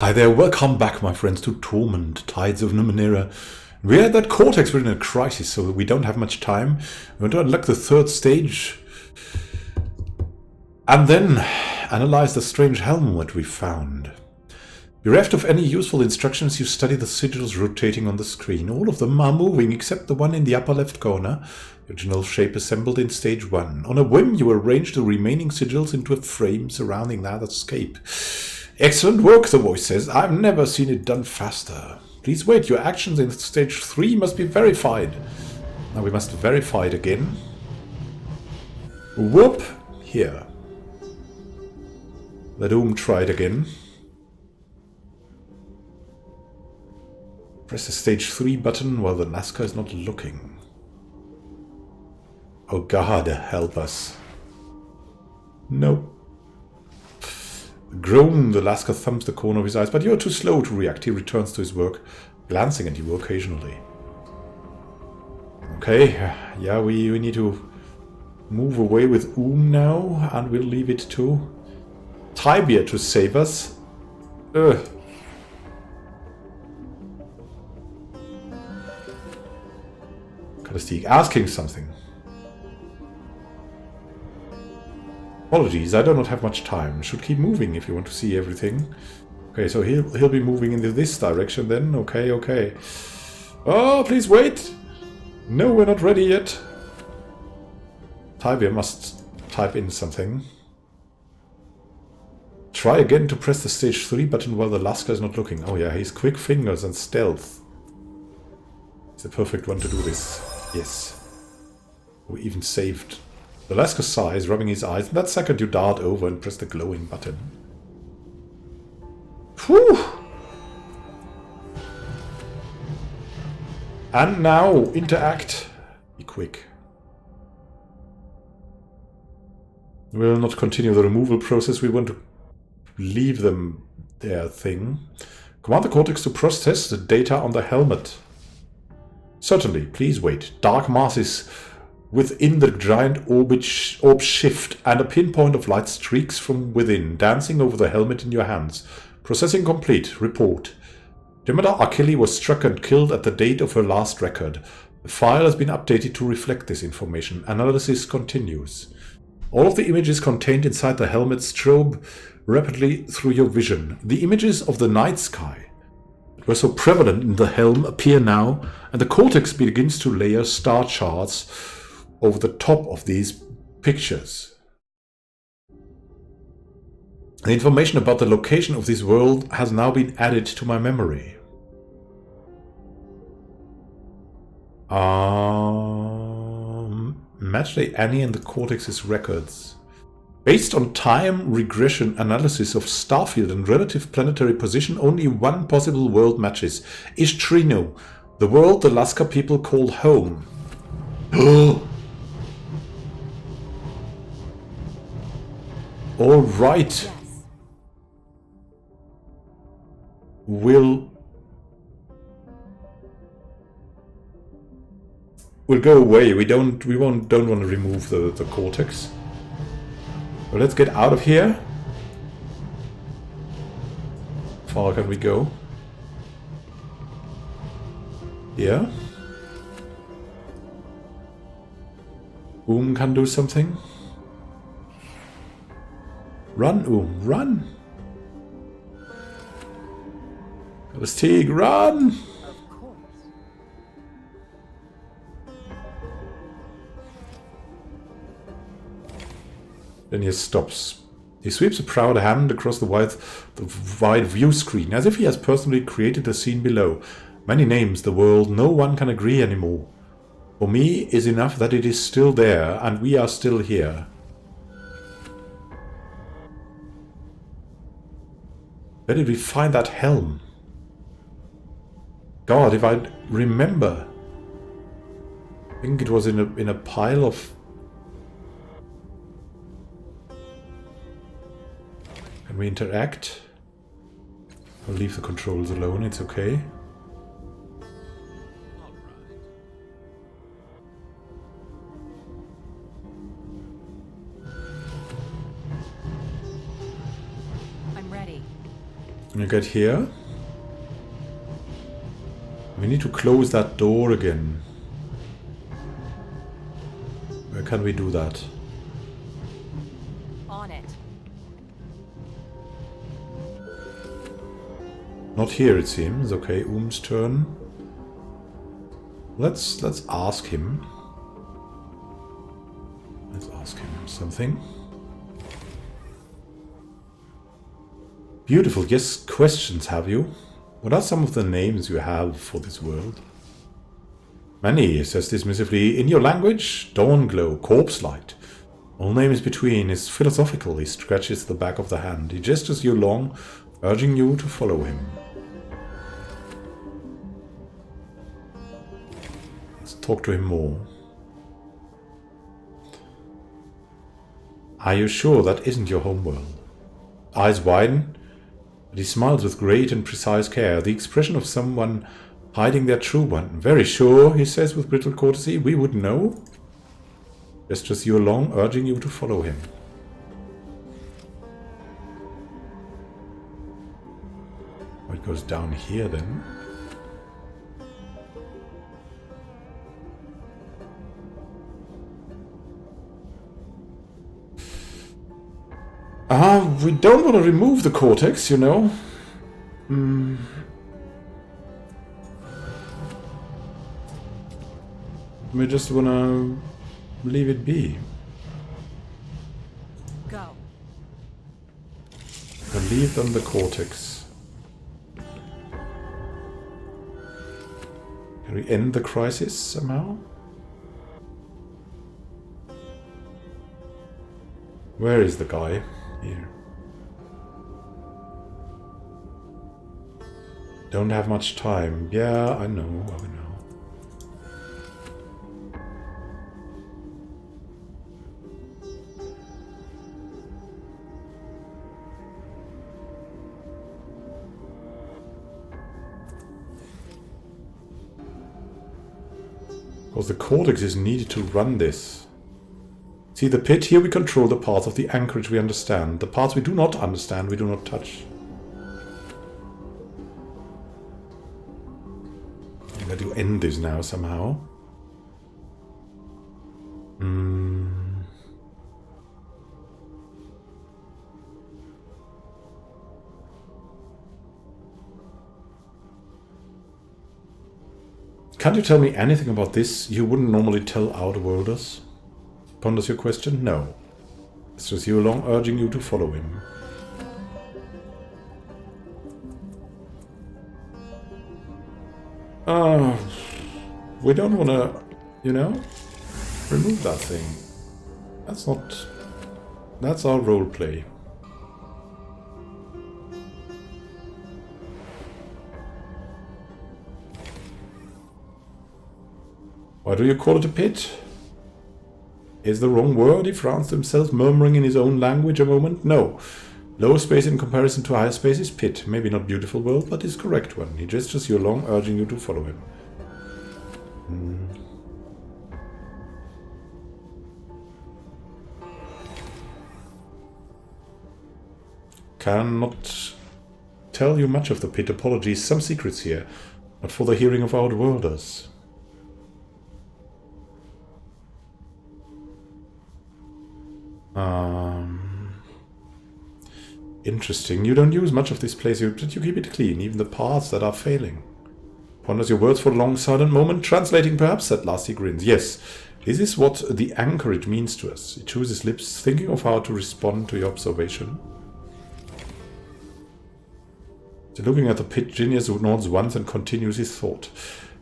Hi there, welcome back, my friends, to Torment, Tides of Numenera. We're at that Cortex, we're in a crisis, so we don't have much time. We want to unlock the third stage. And then analyze the strange helmet we found. Bereft of any useful instructions, you study the sigils rotating on the screen. All of them are moving, except the one in the upper left corner. The original shape assembled in stage 1. On a whim, you arrange the remaining sigils into a frame surrounding that escape. Excellent work, the voice says. I've never seen it done faster. Please wait, your actions in stage 3 must be verified. Now we must verify it again. Whoop! Here. Let try it again. Press the stage 3 button while the Lascar is not looking. Oh God, help us. No. Groan, the Lascar thumbs the corner of his eyes, but you're too slow to react. He returns to his work, glancing at you occasionally. Okay, yeah, we need to move away with now, and we'll leave it to Tibia to save us. Kallistik asking something. Apologies, I do not have much time. Should keep moving if you want to see everything. Okay, so he'll be moving into this direction then. Okay. Oh, please wait! No, we're not ready yet. Tibia must type in something. Try again to press the stage 3 button while the Lascar is not looking. Oh yeah, he's quick fingers and stealth. It's the perfect one to do this. Yes. We even saved. The Lascar sighs, rubbing his eyes. In that second you dart over and press the glowing button. Whew! And now, interact. Be quick. We will not continue the removal process. We want to leave them their thing. Command the Cortex to process the data on the helmet. Certainly, please wait. Dark masses within the giant orb shift, and a pinpoint of light streaks from within, dancing over the helmet in your hands. Processing complete. Report. Demeter Achille was struck and killed at the date of her last record. The file has been updated to reflect this information. Analysis continues. All of the images contained inside the helmet strobe rapidly through your vision. The images of the night sky that were so prevalent in the helm appear now, and the Cortex begins to layer star charts over the top of these pictures. The information about the location of this world has now been added to my memory. Match the Annie and the Cortex's records. Based on time regression analysis of starfield and relative planetary position, only one possible world matches. Ishtrino, the world the Lascar people call home. All right. We'll go away. We don't want to remove the Cortex. But let's get out of here. How far can we go? Yeah. Can do something. Run, run! Kallistik, run! Of course. Then he stops. He sweeps a proud hand across the wide view screen, as if he has personally created the scene below. Many names, the world, no one can agree anymore. For me, is enough that it is still there, and we are still here. Where did we find that helm? God, if I remember. I think it was in a pile of... Can we interact? I'll leave the controls alone, it's okay. You get here. We need to close that door again. Where can we do that? On it. Not here, it seems. Okay, turn. Let's ask him. Let's ask him something. Beautiful. Yes, questions have you? What are some of the names you have for this world? Many, says dismissively. In your language, dawn glow, corpse light. All names between is philosophical. He scratches the back of the hand. He gestures you along, urging you to follow him. Let's talk to him more. Are you sure that isn't your homeworld? Eyes widen, but he smiles with great and precise care, the expression of someone hiding their true one. Very sure, he says with brittle courtesy. We would know. Gestures you along, urging you to follow him. Oh, it goes down here then. We don't want to remove the Cortex, you know. We just want to leave it be. Go. And leave them the Cortex. Can we end the crisis somehow? Where is the guy? Here. Don't have much time. Yeah, I know, I know. Because the Cortex is needed to run this. See the pit? Here we control the parts of the anchorage we understand. The parts we do not understand, we do not touch. I'm going to end this now somehow. Can't you tell me anything about this you wouldn't normally tell Outworlders? Ponders your question? No. It's just you along, urging you to follow him. We don't want to, you know, remove that thing. That's not... That's our roleplay. Why do you call it a pit? Is the wrong word? He frowns to himself, murmuring in his own language a moment. No. Lower space in comparison to higher space is pit. Maybe not beautiful world, but his correct one. He gestures you along, urging you to follow him. Cannot tell you much of the pit. Apologies. Some secrets here, but for the hearing of Outworlders. Interesting. You don't use much of this place, but you keep it clean, even the parts that are failing. Ponders your words for a long silent moment, translating perhaps. At last he grins. Yes, this is what the anchorage means to us. He chews his lips, thinking of how to respond to your observation. So looking at the pit, Genius nods once and continues his thought.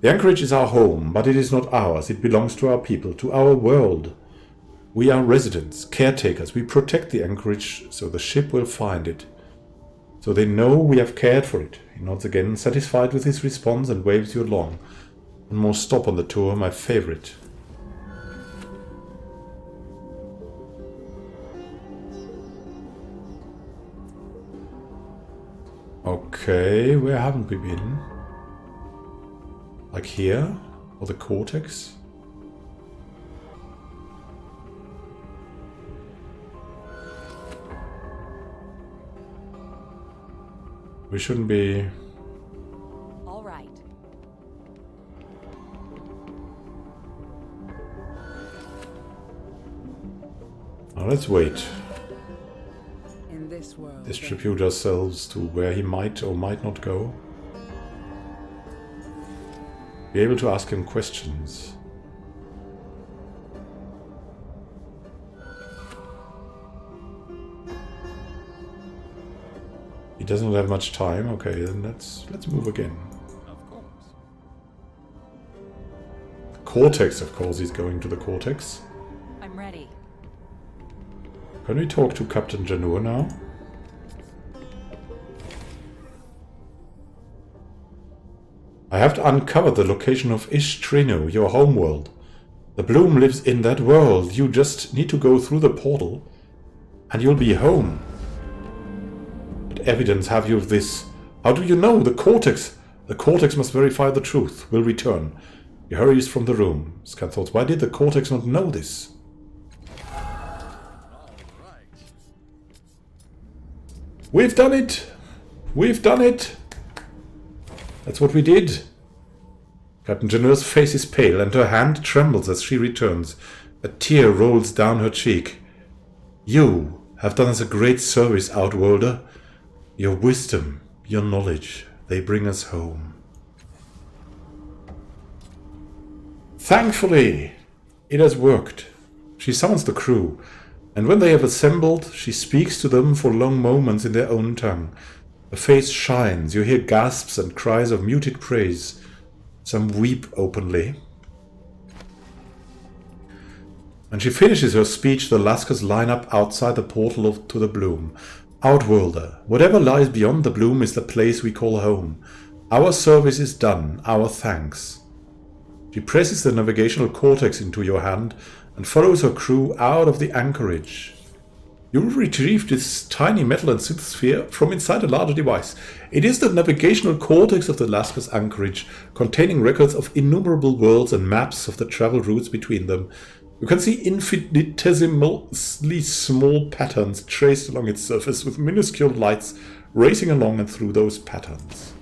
The anchorage is our home, but it is not ours. It belongs to our people, to our world. We are residents, caretakers. We protect the anchorage so the ship will find it. So they know we have cared for it. He nods again, satisfied with his response, and waves you along. One more stop on the tour, my favorite. Okay, where haven't we been? Like here? Or the Cortex? We shouldn't be... All right. Now let's wait. In this world, Distribute ourselves to where he might or might not go. Be able to ask him questions. He doesn't have much time. Okay, then let's move again. Of course. Cortex, of course, he's going to the Cortex. I'm ready. Can we talk to Captain Janur now? I have to uncover the location of Ishtrinu, your homeworld. The bloom lives in that world. You just need to go through the portal and you'll be home. What evidence have you of this? How do you know? The Cortex! The Cortex must verify the truth. Will return. He hurries from the room. Scan thoughts. Why did the Cortex not know this? We've done it! We've done it! That's what we did. Captain Janur's face is pale and her hand trembles as she returns. A tear rolls down her cheek. You have done us a great service, Outworlder. Your wisdom, your knowledge, they bring us home. Thankfully, it has worked. She summons the crew, and when they have assembled, she speaks to them for long moments in their own tongue. Her face shines, you hear gasps and cries of muted praise. Some weep openly. When she finishes her speech, the Lascars line up outside the portal to the bloom. Outworlder, whatever lies beyond the bloom is the place we call home. Our service is done, our thanks. She presses the navigational cortex into your hand and follows her crew out of the anchorage. You will retrieve this tiny metal and synth sphere from inside a larger device. It is the navigational cortex of the Lascars anchorage, containing records of innumerable worlds and maps of the travel routes between them. You can see infinitesimally small patterns traced along its surface, with minuscule lights racing along and through those patterns.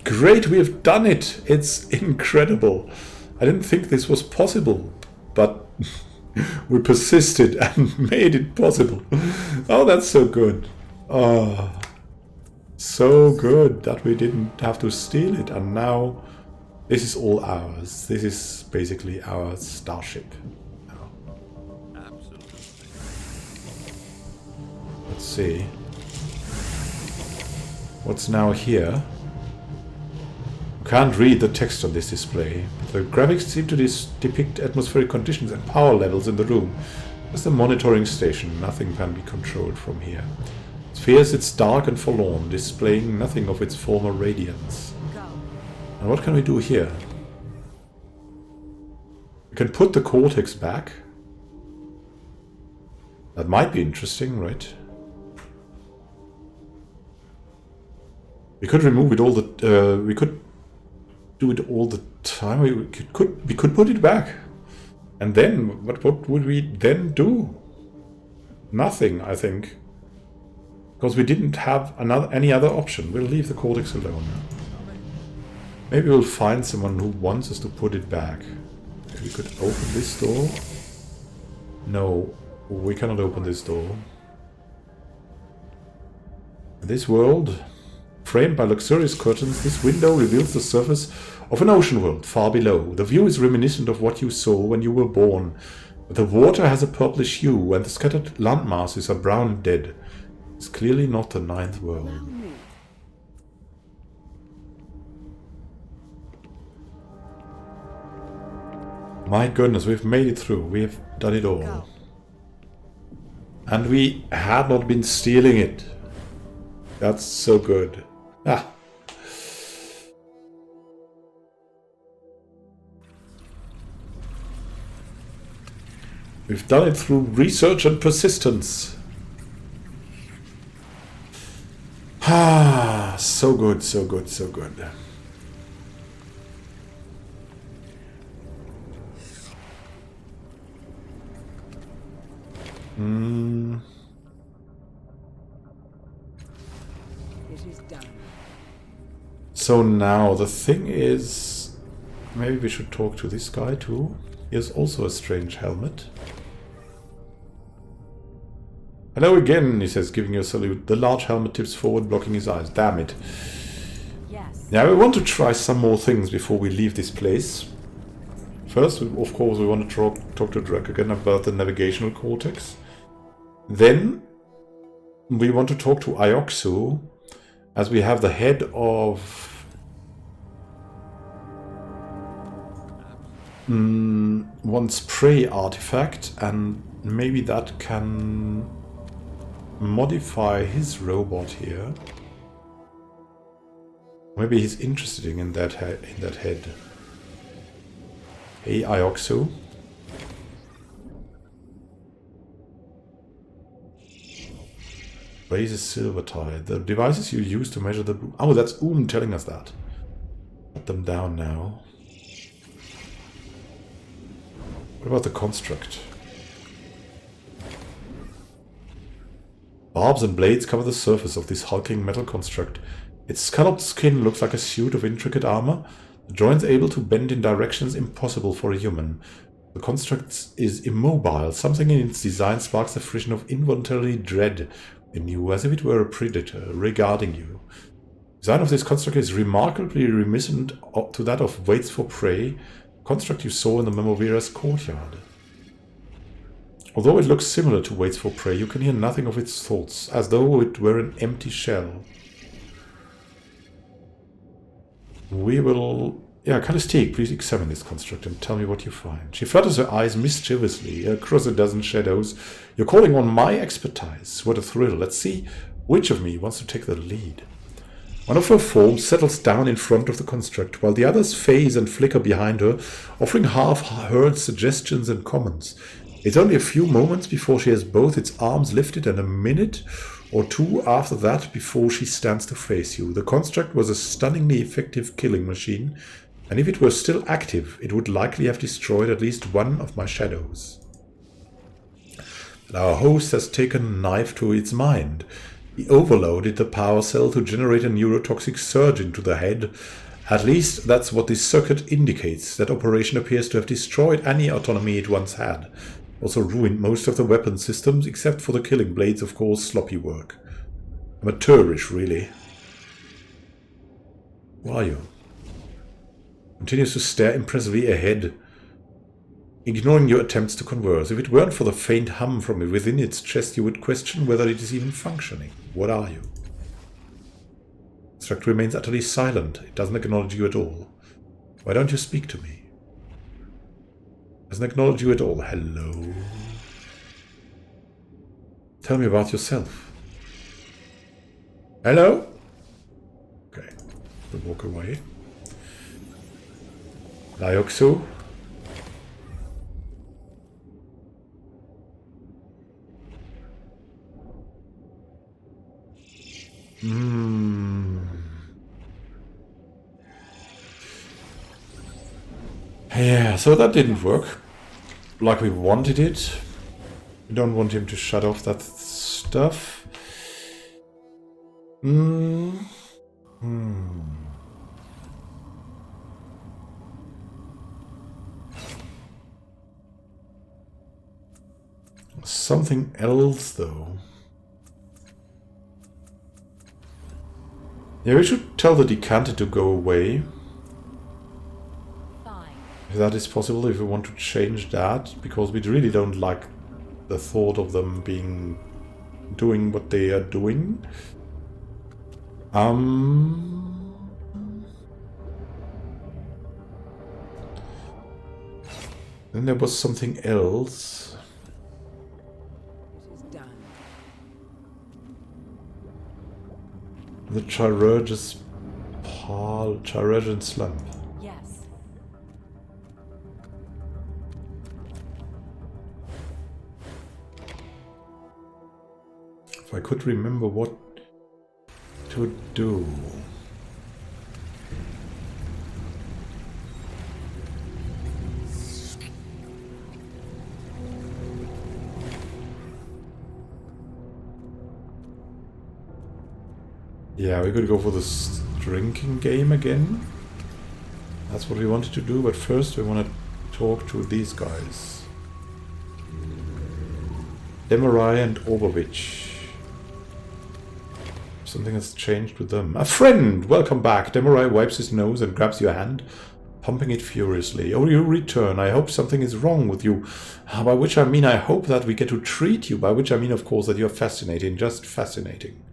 Great, we have done it! It's incredible. I didn't think this was possible, but we persisted and made it possible. Oh, that's so good. Oh, so good that we didn't have to steal it, and now this is all ours. This is basically our starship now. Absolutely. Let's see. What's now here? Can't read the text on this display, but the graphics seem to depict atmospheric conditions and power levels in the room. As the monitoring station, nothing can be controlled from here. Sphere sits dark and forlorn, displaying nothing of its former radiance. Go. And what can we do here? We can put the Cortex back. That might be interesting, right? We could remove it all the... we could do it all the time. We could put it back. And then, what would we then do? Nothing, I think. Because we didn't have any other option. We'll leave the Cortex alone. Maybe we'll find someone who wants us to put it back. We could open this door. No, we cannot open this door. This world, framed by luxurious curtains, this window reveals the surface of an ocean world far below. The view is reminiscent of what you saw when you were born. But the water has a purplish hue, and the scattered landmasses are brown and dead. It's clearly not the ninth world. My goodness, we've made it through. We have done it all. Go. And we had not been stealing it. That's so good. Ah. We've done it through research and persistence. Ah, so good, so good, so good. is done. So now the thing is, maybe we should talk to this guy too. He has also a strange helmet. Hello again, he says, giving you a salute. The large helmet tips forward, blocking his eyes. Damn it. Yes. Now we want to try some more things before we leave this place. First, of course, we want to talk to Drake again about the navigational cortex. Then we want to talk to Ioxu, as we have the head of one's prey artifact, and maybe that can modify his robot here. Maybe he's interested in that head. Hey, Ioxu. Raises silver tide. The devices you use to measure the... Oh, that's telling us that. Put them down now. What about the construct? Barbs and blades cover the surface of this hulking metal construct. Its scalloped skin looks like a suit of intricate armor, the joints able to bend in directions impossible for a human. The construct is immobile. Something in its design sparks a frisson of involuntary dread in you, as if it were a predator regarding you. The design of this construct is remarkably reminiscent to that of Waits for Prey, a construct you saw in the Memovera's courtyard. Although it looks similar to Waits for Prey, you can hear nothing of its thoughts, as though it were an empty shell. We will... Yeah, Calistique, please examine this construct and tell me what you find. She flutters her eyes mischievously across a dozen shadows. You're calling on my expertise. What a thrill. Let's see which of me wants to take the lead. One of her forms settles down in front of the construct, while the others phase and flicker behind her, offering half-heard suggestions and comments. It's only a few moments before she has both its arms lifted, and a minute or two after that before she stands to face you. The construct was a stunningly effective killing machine, and if it were still active, it would likely have destroyed at least one of my shadows. But our host has taken a knife to its mind. He overloaded the power cell to generate a neurotoxic surge into the head. At least that's what this circuit indicates. That operation appears to have destroyed any autonomy it once had. Also ruined most of the weapon systems, except for the killing blades, of course, sloppy work. Amateurish, really. Who are you? Continues to stare impressively ahead, ignoring your attempts to converse. If it weren't for the faint hum from within its chest, you would question whether it is even functioning. What are you? The construct remains utterly silent. It doesn't acknowledge you at all. Why don't you speak to me? Doesn't acknowledge you at all. Hello? Tell me about yourself. Hello? Okay. We'll walk away. Ioxu? Yeah, so that didn't work like we wanted it. We don't want him to shut off that stuff. Something else, though. Yeah, we should tell the decanter to go away. Fine. If that is possible, if we want to change that, because we really don't like the thought of them doing what they are doing. Then there was something else. It is done. The Chirurgeon slump. Yes. If I could remember what to do. Yeah, we could go for this drinking game again. That's what we wanted to do, but first we want to talk to these guys. Demarai and Oberwitch. Something has changed with them. A friend! Welcome back. Demarai wipes his nose and grabs your hand, pumping it furiously. Oh, you return. I hope something is wrong with you. By which I mean I hope that we get to treat you. By which I mean, of course, that you're fascinating. Just fascinating.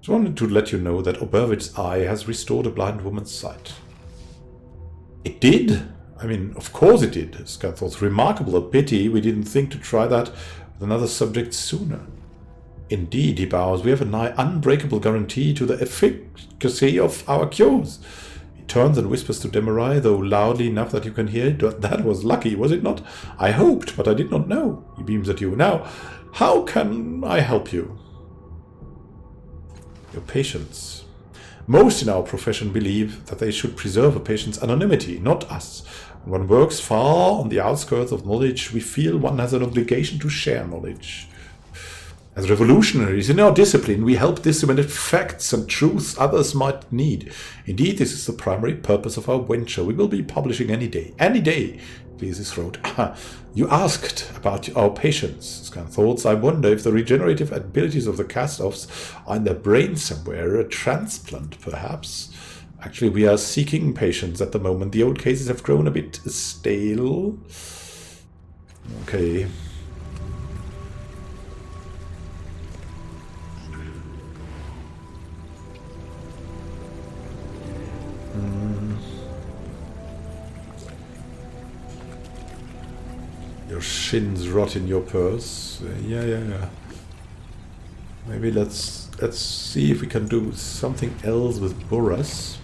Just wanted to let you know that Oberwitz's eye has restored a blind woman's sight. It did? I mean, of course it did. Scanthol's remarkable. A pity we didn't think to try that with another subject sooner. Indeed, he bows, we have a nigh unbreakable guarantee to the efficacy of our cures. He turns and whispers to Demarai, though loudly enough that you can hear it. That was lucky, was it not? I hoped, but I did not know. He beams at you. Now, how can I help you? Your patients. Most in our profession believe that they should preserve a patient's anonymity, not us. When one works far on the outskirts of knowledge, we feel one has an obligation to share knowledge. As revolutionaries in our discipline, we help disseminate facts and truths others might need. Indeed, this is the primary purpose of our venture. We will be publishing any day. Any day! Clears his throat. You asked about our patients. Scan thoughts. I wonder if the regenerative abilities of the cast-offs are in their brains somewhere. A transplant, perhaps. Actually, we are seeking patients at the moment. The old cases have grown a bit stale. Okay. Your shins rot in your purse. Yeah. Maybe let's see if we can do something else with Boras.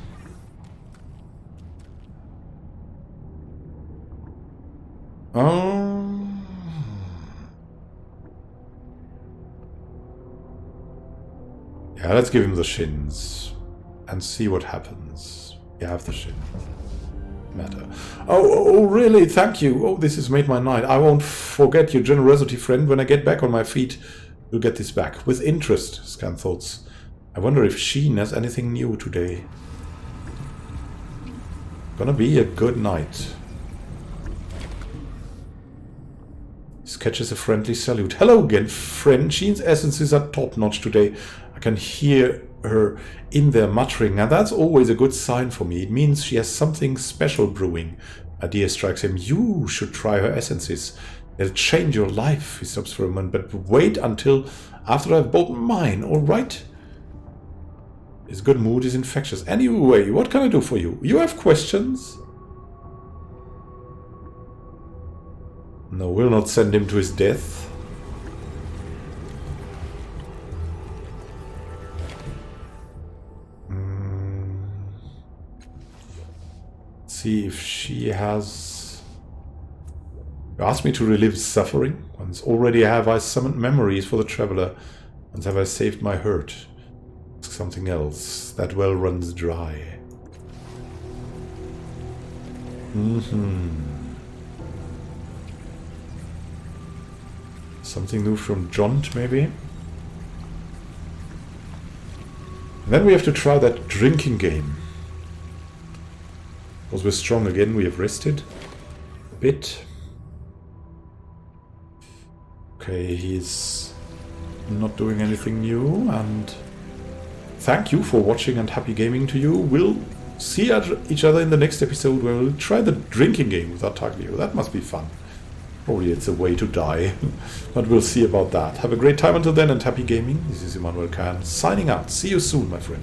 Yeah, let's give him the shins and see what happens. You have the shins. Matter. Oh, really? Thank you. Oh, this has made my night. I won't forget your generosity, friend. When I get back on my feet, you'll get this back. With interest, Scan thoughts. I wonder if Sheen has anything new today. Gonna be a good night. Sketches a friendly salute. Hello again, friend. Sheen's essences are top-notch today. I can hear her in there muttering, and that's always a good sign for me. It means she has something special brewing. Idea strikes him. You should try her essences. They'll change your life. He stops for a moment, but wait until after I've bought mine, all right? His good mood is infectious. Anyway, what can I do for you? You have questions? No, we'll not send him to his death. See if she has... You asked me to relive suffering. Once already have I summoned memories for the traveler. Once have I saved my hurt. Ask something else. That well runs dry. Something new from Jont, maybe? And then we have to try that drinking game. Because we're strong again, we have rested a bit. Okay, he's not doing anything new, and thank you for watching and happy gaming to you. We'll see each other in the next episode where we'll try the drinking game with Artaglio. That must be fun. Probably it's a way to die, but we'll see about that. Have a great time until then and happy gaming. This is Immanuel signing out. See you soon, my friend.